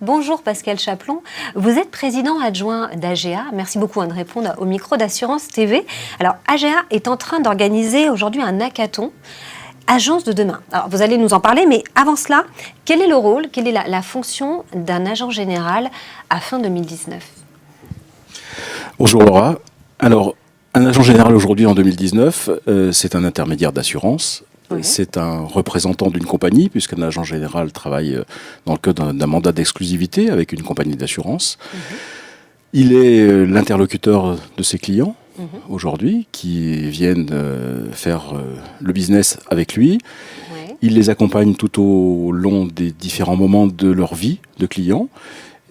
Bonjour Pascal Chaplon, vous êtes président adjoint d'AGEA. Merci beaucoup de répondre au micro d'Assurance TV. Alors AGEA est en train d'organiser aujourd'hui un hackathon, Agence de demain. Alors vous allez nous en parler, mais avant cela, quel est le rôle, quelle est la fonction d'un agent général à fin 2019 ? Bonjour Laura. Alors, un agent général aujourd'hui en 2019, c'est un intermédiaire d'assurance. Oui. C'est un représentant d'une compagnie, puisqu'un agent général travaille dans le cadre d'un mandat d'exclusivité avec une compagnie d'assurance. Il est l'interlocuteur de ses clients aujourd'hui, qui viennent faire le business avec lui. Il les accompagne tout au long des différents moments de leur vie de client.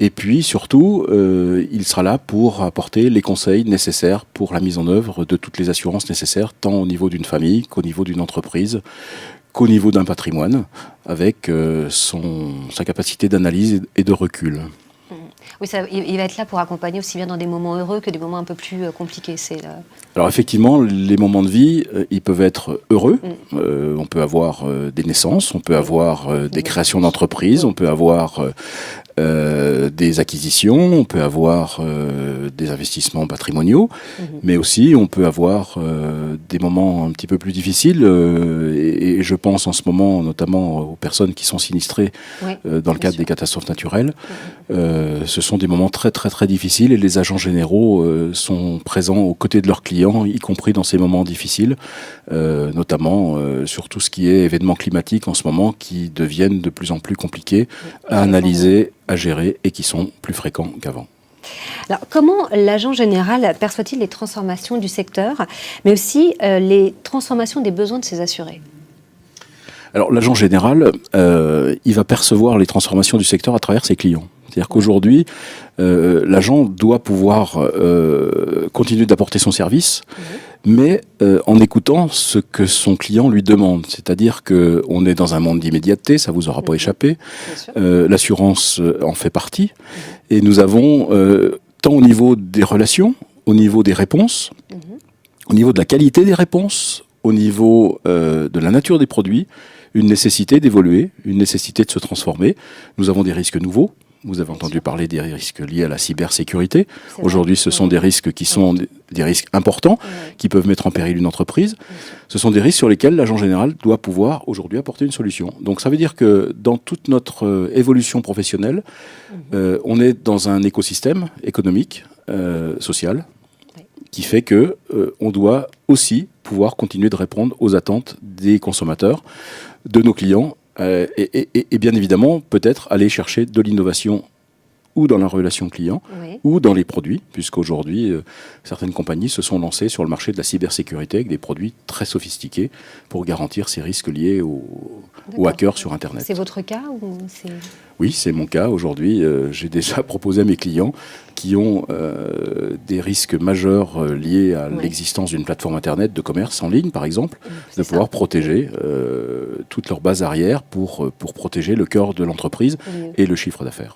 Et puis surtout, il sera là pour apporter les conseils nécessaires pour la mise en œuvre de toutes les assurances nécessaires, tant au niveau d'une famille qu'au niveau d'une entreprise, qu'au niveau d'un patrimoine, avec sa capacité d'analyse et de recul. Oui, il va être là pour accompagner aussi bien dans des moments heureux que des moments un peu plus compliqués. Alors effectivement, les moments de vie, ils peuvent être heureux. On peut avoir des naissances, on peut avoir des créations d'entreprises, on peut avoir des acquisitions, on peut avoir des investissements patrimoniaux, mais aussi on peut avoir des moments un petit peu plus difficiles. Et je pense en ce moment notamment aux personnes qui sont sinistrées dans le cadre des catastrophes naturelles. Ce sont des moments très très très difficiles et les agents généraux sont présents aux côtés de leurs clients, y compris dans ces moments difficiles, notamment sur tout ce qui est événements climatiques en ce moment qui deviennent de plus en plus compliqués à analyser, à gérer et qui sont plus fréquents qu'avant. Alors, comment l'agent général perçoit-il les transformations du secteur, mais aussi les transformations des besoins de ses assurés ? Alors, l'agent général, il va percevoir les transformations du secteur à travers ses clients. C'est-à-dire qu'aujourd'hui, l'agent doit pouvoir continuer d'apporter son service, mais en écoutant ce que son client lui demande. C'est-à-dire qu'on est dans un monde d'immédiateté, ça vous aura pas échappé. L'assurance en fait partie. Et nous avons, tant au niveau des relations, au niveau des réponses, au niveau de la qualité des réponses, au niveau de la nature des produits, une nécessité d'évoluer, une nécessité de se transformer. Nous avons des risques nouveaux. Vous avez entendu parler des risques liés à la cybersécurité. Aujourd'hui, ce sont des risques qui sont des risques importants, qui peuvent mettre en péril une entreprise. Ce sont des risques sur lesquels l'agent général doit pouvoir aujourd'hui apporter une solution. Donc ça veut dire que dans toute notre évolution professionnelle, on est dans un écosystème économique, social, qui fait que on doit aussi pouvoir continuer de répondre aux attentes des consommateurs, de nos clients, et bien évidemment, peut-être aller chercher de l'innovation ou dans la relation client, ou dans les produits, puisqu'aujourd'hui, certaines compagnies se sont lancées sur le marché de la cybersécurité avec des produits très sophistiqués pour garantir ces risques liés aux hackers sur Internet. C'est votre cas ou c'est... Oui, c'est mon cas. Aujourd'hui, j'ai déjà proposé à mes clients qui ont des risques majeurs liés à l'existence d'une plateforme Internet de commerce en ligne, par exemple, de pouvoir protéger toute leur base arrière pour protéger le cœur de l'entreprise et le chiffre d'affaires.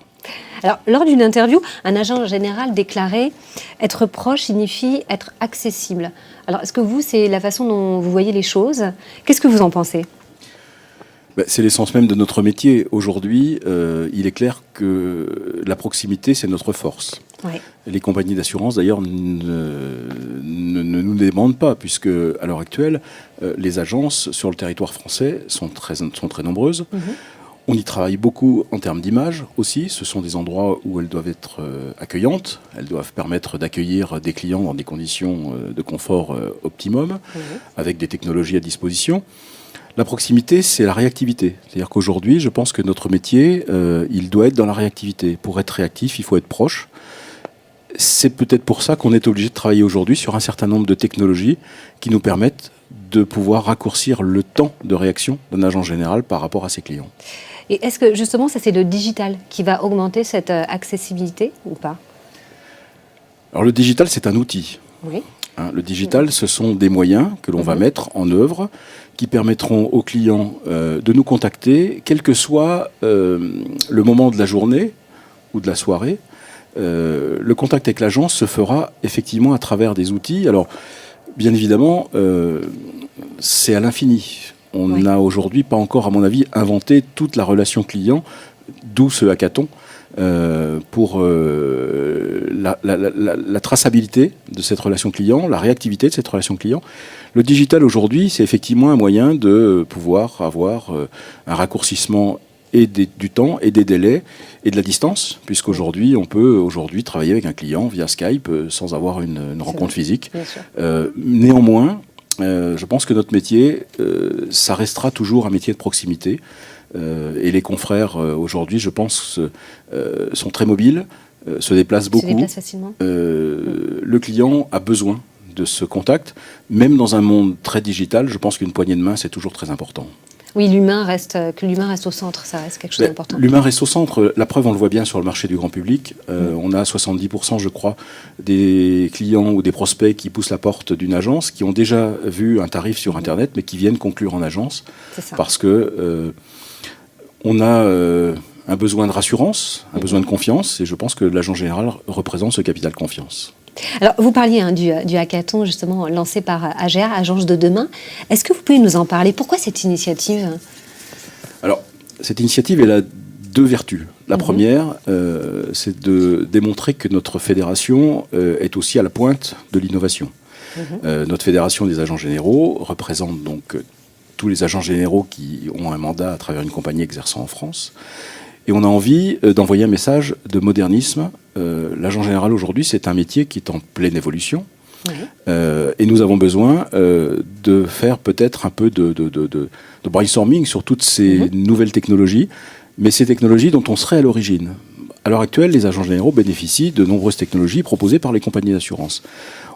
Alors, lors d'une interview, un agent général déclarait « Être proche signifie être accessible ». Alors, est-ce que vous, c'est la façon dont vous voyez les choses ? Qu'est-ce que vous en pensez ? C'est l'essence même de notre métier. Aujourd'hui, il est clair que la proximité, c'est notre force. Les compagnies d'assurance, d'ailleurs, ne nous demandent pas, puisque à l'heure actuelle, les agences sur le territoire français sont très nombreuses. On y travaille beaucoup en termes d'image aussi. Ce sont des endroits où elles doivent être accueillantes. Elles doivent permettre d'accueillir des clients dans des conditions de confort optimum, avec des technologies à disposition. La proximité, c'est la réactivité. C'est-à-dire qu'aujourd'hui, je pense que notre métier, il doit être dans la réactivité. Pour être réactif, il faut être proche. C'est peut-être pour ça qu'on est obligé de travailler aujourd'hui sur un certain nombre de technologies qui nous permettent de pouvoir raccourcir le temps de réaction d'un agent général par rapport à ses clients. Et est-ce que justement, ça c'est le digital qui va augmenter cette accessibilité ou pas ? Alors le digital, c'est un outil. Le digital, ce sont des moyens que l'on va mettre en œuvre qui permettront aux clients de nous contacter, quel que soit le moment de la journée ou de la soirée. Le contact avec l'agence se fera effectivement à travers des outils. Alors, bien évidemment, c'est à l'infini. On n'a aujourd'hui pas encore, à mon avis, inventé toute la relation client, d'où ce hackathon, pour la traçabilité de cette relation client, la réactivité de cette relation client. Le digital aujourd'hui, c'est effectivement un moyen de pouvoir avoir un raccourcissement et du temps et des délais et de la distance, puisqu'aujourd'hui, on peut travailler avec un client via Skype sans avoir une rencontre physique. Néanmoins, je pense que notre métier, ça restera toujours un métier de proximité. Et les confrères, aujourd'hui, je pense, sont très mobiles, se déplacent beaucoup. Se déplacent facilement. Le client a besoin de ce contact. Même dans un monde très digital, je pense qu'une poignée de main, c'est toujours très important. Oui, l'humain reste au centre, ça reste quelque chose d'important. L'humain reste au centre. La preuve, on le voit bien sur le marché du grand public. On a 70%, je crois, des clients ou des prospects qui poussent la porte d'une agence, qui ont déjà vu un tarif sur Internet, mais qui viennent conclure en agence. Parce que on a un besoin de rassurance, un besoin de confiance, et je pense que l'agent général représente ce capital confiance. Alors, vous parliez du hackathon, justement, lancé par AGA, Agence de demain. Est-ce que vous pouvez nous en parler? Pourquoi cette initiative? Alors, cette initiative, elle a deux vertus. La première, c'est de démontrer que notre fédération est aussi à la pointe de l'innovation. Notre fédération des agents généraux représente donc tous les agents généraux qui ont un mandat à travers une compagnie exerçant en France. Et on a envie d'envoyer un message de modernisme. L'agent général aujourd'hui, c'est un métier qui est en pleine évolution. Et nous avons besoin de faire peut-être un peu de brainstorming sur toutes ces nouvelles technologies, mais ces technologies dont on serait à l'origine. À l'heure actuelle, les agents généraux bénéficient de nombreuses technologies proposées par les compagnies d'assurance.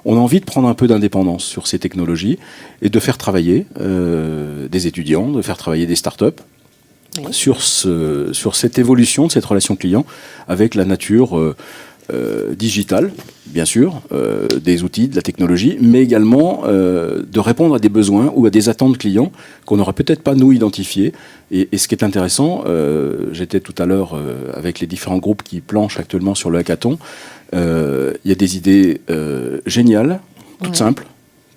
On a envie de prendre un peu d'indépendance sur ces technologies et de faire travailler des étudiants, de faire travailler des startups, sur cette évolution de cette relation client avec la nature digitale, bien sûr, des outils, de la technologie, mais également de répondre à des besoins ou à des attentes clients qu'on n'aurait peut-être pas nous identifiés. Et ce qui est intéressant, j'étais tout à l'heure avec les différents groupes qui planchent actuellement sur le hackathon, il y a des idées géniales, toutes simples,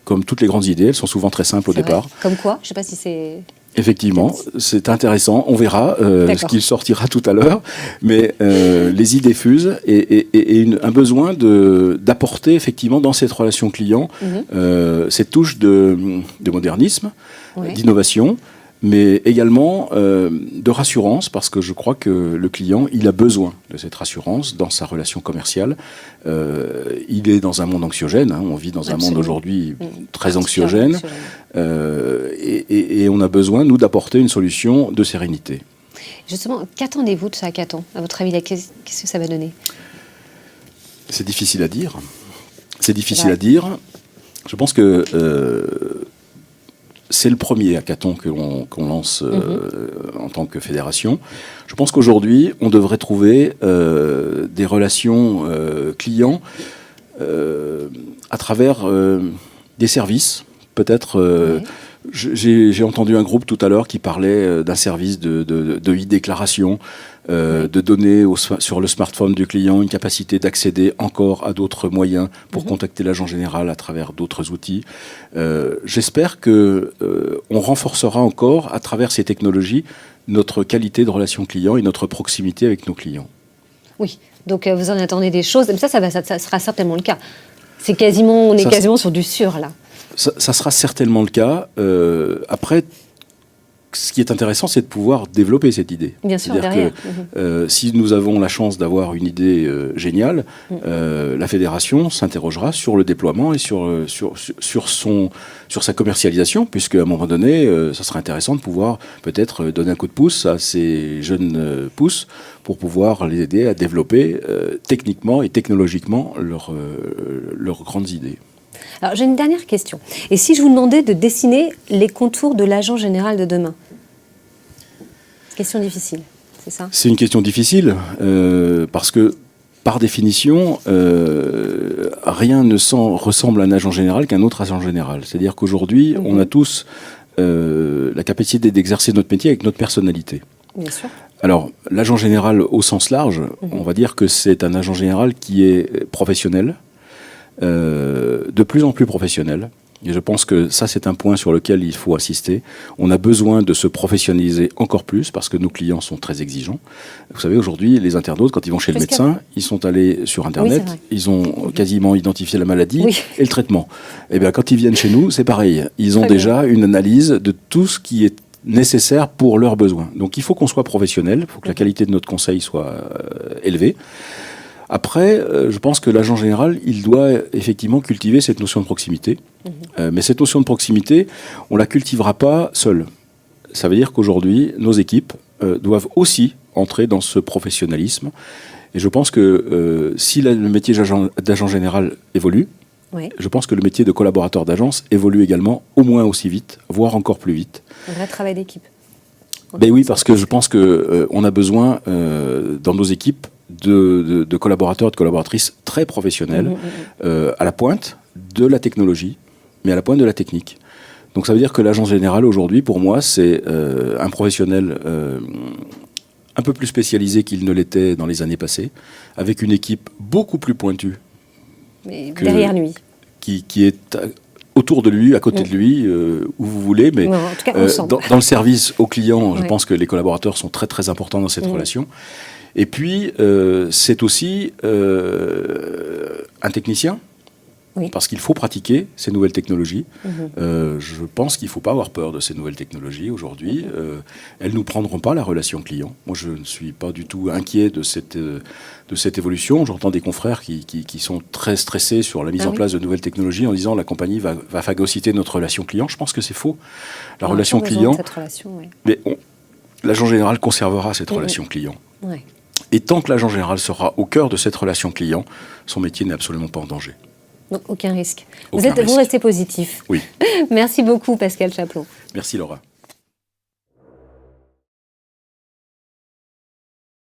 comme toutes les grandes idées, elles sont souvent très simples au départ. Comme quoi? Je ne sais pas si c'est... Effectivement, c'est intéressant. On verra ce qu'il sortira tout à l'heure. Mais les idées fusent et un besoin d'apporter effectivement dans cette relation client cette touche de modernisme, d'innovation, mais également de rassurance, parce que je crois que le client, il a besoin de cette rassurance dans sa relation commerciale. Il est dans un monde anxiogène, on vit dans un monde aujourd'hui très anxiogène, et on a besoin, nous, d'apporter une solution de sérénité. Justement, qu'attendez-vous de ce hackathon? À votre avis, qu'est-ce que ça va donner? C'est difficile à dire. C'est difficile à dire. Je pense que c'est le premier hackathon qu'on lance en tant que fédération. Je pense qu'aujourd'hui, on devrait trouver des relations clients à travers des services. Peut-être, j'ai entendu un groupe tout à l'heure qui parlait d'un service de e-déclaration, de donner sur le smartphone du client une capacité d'accéder encore à d'autres moyens pour contacter l'agent général à travers d'autres outils. J'espère qu'on renforcera encore, à travers ces technologies, notre qualité de relation client et notre proximité avec nos clients. Oui, donc vous en attendez des choses, mais ça sera certainement le cas. On est quasiment sur du sûr, là. Ça sera certainement le cas. Après, ce qui est intéressant, c'est de pouvoir développer cette idée. Bien sûr, derrière. Si nous avons la chance d'avoir une idée géniale, la fédération s'interrogera sur le déploiement et sur sa commercialisation, puisque à un moment donné, ça sera intéressant de pouvoir peut-être donner un coup de pouce à ces jeunes pousses pour pouvoir les aider à développer techniquement et technologiquement leurs grandes idées. Alors, j'ai une dernière question. Et si je vous demandais de dessiner les contours de l'agent général de demain? Question difficile, c'est ça? C'est une question difficile, parce que, par définition, rien ne ressemble à un agent général qu'un autre agent général. C'est-à-dire qu'aujourd'hui, on a tous la capacité d'exercer notre métier avec notre personnalité. Bien sûr. Alors, l'agent général au sens large, on va dire que c'est un agent général qui est professionnel, de plus en plus professionnel. Et je pense que ça, c'est un point sur lequel il faut insister. On a besoin de se professionnaliser encore plus parce que nos clients sont très exigeants. Vous savez, aujourd'hui, les internautes, quand ils vont chez le médecin, ils sont allés sur Internet, ils ont quasiment identifié la maladie et le traitement. Et bien, quand ils viennent chez nous, c'est pareil. Ils ont déjà une analyse de tout ce qui est nécessaire pour leurs besoins. Donc, il faut qu'on soit professionnel, il faut que la qualité de notre conseil soit élevée. Après, je pense que l'agent général, il doit effectivement cultiver cette notion de proximité. Mais cette notion de proximité, on ne la cultivera pas seul. Ça veut dire qu'aujourd'hui, nos équipes doivent aussi entrer dans ce professionnalisme. Et je pense que si le métier d'agent général évolue, je pense que le métier de collaborateur d'agence évolue également au moins aussi vite, voire encore plus vite. Un vrai travail d'équipe. Ben oui, parce que je pense qu'on a besoin dans nos équipes de collaborateurs et de collaboratrices très professionnels, à la pointe de la technologie, mais à la pointe de la technique. Donc ça veut dire que l'agence générale aujourd'hui, pour moi, c'est un professionnel un peu plus spécialisé qu'il ne l'était dans les années passées, avec une équipe beaucoup plus pointue. Mais derrière lui. Qui est autour de lui, à côté de lui, où vous voulez, mais en tout cas, dans le service aux clients, je pense que les collaborateurs sont très très importants dans cette relation. Et puis, c'est aussi un technicien, parce qu'il faut pratiquer ces nouvelles technologies. Je pense qu'il ne faut pas avoir peur de ces nouvelles technologies aujourd'hui. Elles ne nous prendront pas la relation client. Moi, je ne suis pas du tout inquiet de cette évolution. J'entends des confrères qui sont très stressés sur la mise en place de nouvelles technologies en disant la compagnie va phagocyter notre relation client. Je pense que c'est faux. La relation client, mais l'agent général conservera cette relation client. Et tant que l'agent général sera au cœur de cette relation client, son métier n'est absolument pas en danger. Donc aucun risque. Vous restez positif. Oui. Merci beaucoup Pascal Chaplon. Merci Laura.